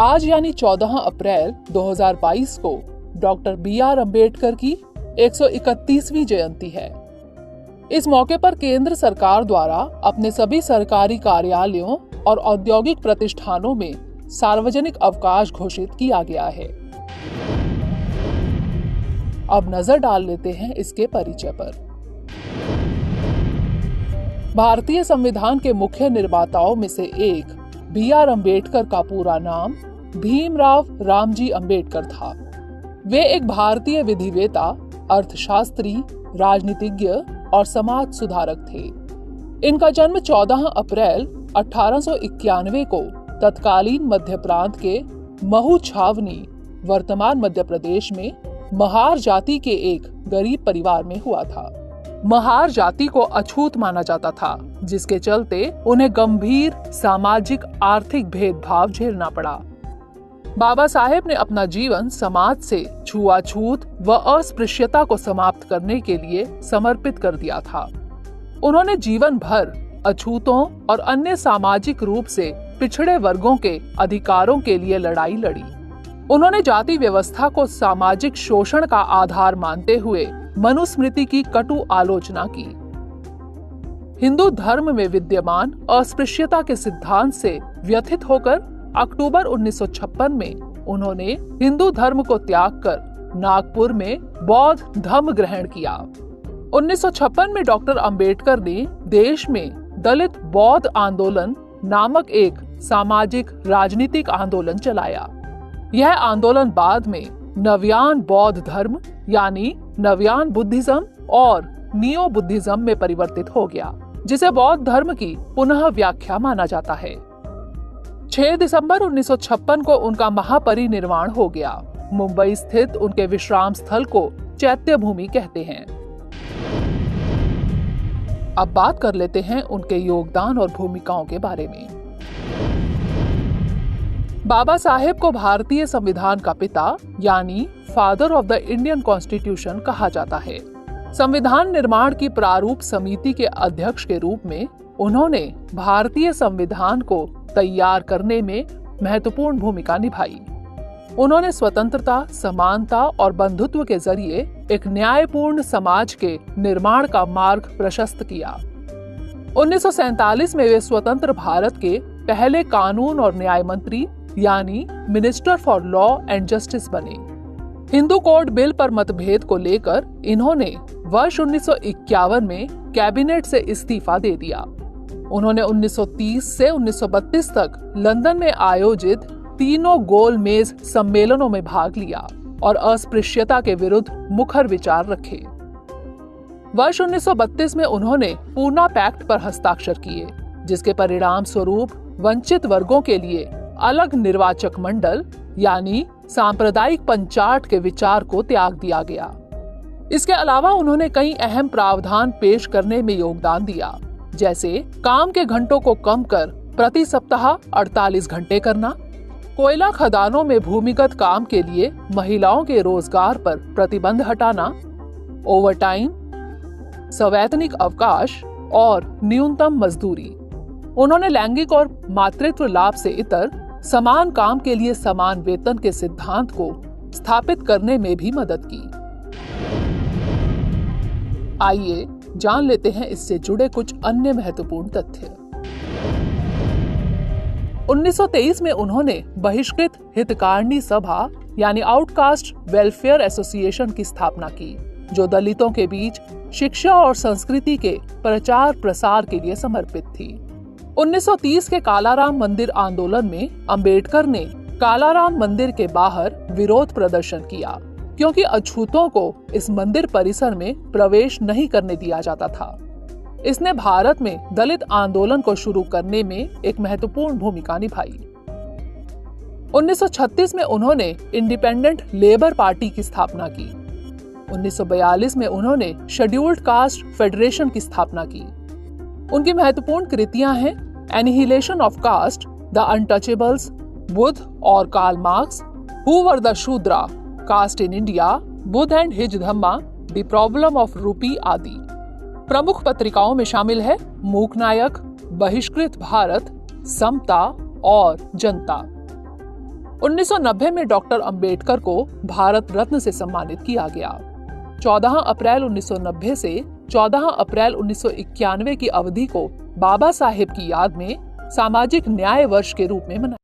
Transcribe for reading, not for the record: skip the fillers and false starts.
आज यानी 14 अप्रैल 2022 को डॉक्टर B.R. अम्बेडकर की 131वीं जयंती है। इस मौके पर केंद्र सरकार द्वारा अपने सभी सरकारी कार्यालयों और औद्योगिक प्रतिष्ठानों में सार्वजनिक अवकाश घोषित किया गया है। अब नजर डाल लेते हैं इसके परिचय पर। भारतीय संविधान के मुख्य निर्माताओं में से एक B.R. अम्बेडकर का पूरा नाम भीमराव रामजी अम्बेडकर था। वे एक भारतीय विधिवेता, अर्थशास्त्री, राजनीतिज्ञ और समाज सुधारक थे। इनका जन्म 14 अप्रैल 1891 को तत्कालीन मध्य प्रांत के महू छावनी, वर्तमान मध्य प्रदेश में महार जाति के एक गरीब परिवार में हुआ था। महार जाति को अछूत माना जाता था, जिसके चलते उन्हें गंभीर सामाजिक आर्थिक भेदभाव झेलना पड़ा। बाबा साहेब ने अपना जीवन समाज से छुआछूत व अस्पृश्यता को समाप्त करने के लिए समर्पित कर दिया था। उन्होंने जीवन भर अछूतों और अन्य सामाजिक रूप से पिछड़े वर्गों के अधिकारों के लिए लड़ाई लड़ी। उन्होंने जाति व्यवस्था को सामाजिक शोषण का आधार मानते हुए मनुस्मृति की कटु आलोचना की। हिंदू धर्म में विद्यमान अस्पृश्यता के सिद्धांत से व्यथित होकर अक्टूबर 1956 में उन्होंने हिंदू धर्म को त्याग कर नागपुर में बौद्ध धर्म ग्रहण किया। 1956 में डॉक्टर अंबेडकर ने देश में दलित बौद्ध आंदोलन नामक एक सामाजिक राजनीतिक आंदोलन चलाया। यह आंदोलन बाद में नवयान बौद्ध धर्म यानी नवयान बुद्धिज्म और नियो बुद्धिज्म में परिवर्तित हो गया, जिसे बौद्ध धर्म की पुनः व्याख्या माना जाता है। 6 दिसंबर 1956 को उनका महापरिनिर्वाण हो गया। मुंबई स्थित उनके विश्राम स्थल को चैत्य भूमि कहते हैं। अब बात कर लेते हैं उनके योगदान और भूमिकाओं के बारे में। बाबा साहेब को भारतीय संविधान का पिता यानी father of the Indian constitution कहा जाता है। संविधान निर्माण की प्रारूप समिति के अध्यक्ष के रूप में उन्होंने भारतीय संविधान को तैयार करने में महत्वपूर्ण भूमिका निभाई। उन्होंने स्वतंत्रता, समानता और बंधुत्व के जरिए एक न्यायपूर्ण समाज के निर्माण का मार्ग प्रशस्त किया। 1947 में वे स्वतंत्र भारत के पहले कानून और न्याय मंत्री यानी minister for law and justice बने। हिंदू कोड बिल पर मतभेद को लेकर इन्होंने वर्ष 1951 में कैबिनेट से इस्तीफा दे दिया। उन्होंने 1930 से 1932 तक लंदन में आयोजित तीनों गोल मेज सम्मेलनों में भाग लिया और अस्पृश्यता के विरुद्ध मुखर विचार रखे। वर्ष 1932 में उन्होंने पूना पैक्ट पर हस्ताक्षर किए, जिसके परिणाम स्वरूप वंचित वर्गों के लिए अलग निर्वाचक मंडल यानी सांप्रदायिक पंचायत के विचार को त्याग दिया गया। इसके अलावा उन्होंने कई अहम प्रावधान पेश करने में योगदान दिया, जैसे काम के घंटों को कम कर प्रति सप्ताह 48 घंटे करना, कोयला खदानों में भूमिगत काम के लिए महिलाओं के रोजगार पर प्रतिबंध हटाना, ओवरटाइम, सवैतनिक अवकाश और न्यूनतम मजदूरी। उन्होंने लैंगिक और मातृत्व लाभ से इतर समान काम के लिए समान वेतन के सिद्धांत को स्थापित करने में भी मदद की। आइए जान लेते हैं इससे जुड़े कुछ अन्य महत्वपूर्ण तथ्य। 1923 में उन्होंने बहिष्कृत हितकारिणी सभा यानी आउटकास्ट वेलफेयर एसोसिएशन की स्थापना की, जो दलितों के बीच शिक्षा और संस्कृति के प्रचार प्रसार के लिए समर्पित थी। 1930 के कालाराम मंदिर आंदोलन में अंबेडकर ने कालाराम मंदिर के बाहर विरोध प्रदर्शन किया, क्योंकि अछूतों को इस मंदिर परिसर में प्रवेश नहीं करने दिया जाता था। इसने भारत में दलित आंदोलन को शुरू करने में एक महत्वपूर्ण भूमिका निभाई। 1936 में उन्होंने इंडिपेंडेंट लेबर पार्टी की स्थापना की। 1942 में उन्होंने शेड्यूल्ड कास्ट फेडरेशन की स्थापना की। उनकी महत्वपूर्ण कृतियां हैं annihilation of caste, the untouchables, Buddha और Karl Marx, who were the Shudra, caste in India, Buddha and his Dhamma, the problem of rupee आदि। प्रमुख पत्रिकाओं में शामिल है मूक नायक, बहिष्कृत भारत, समता और जनता। 1990 में डॉक्टर अंबेडकर को भारत रत्न से सम्मानित किया गया। 14 अप्रैल 1990 से 14 अप्रैल 1991 की अवधि को बाबा साहेब की याद में सामाजिक न्याय वर्ष के रूप में मनाया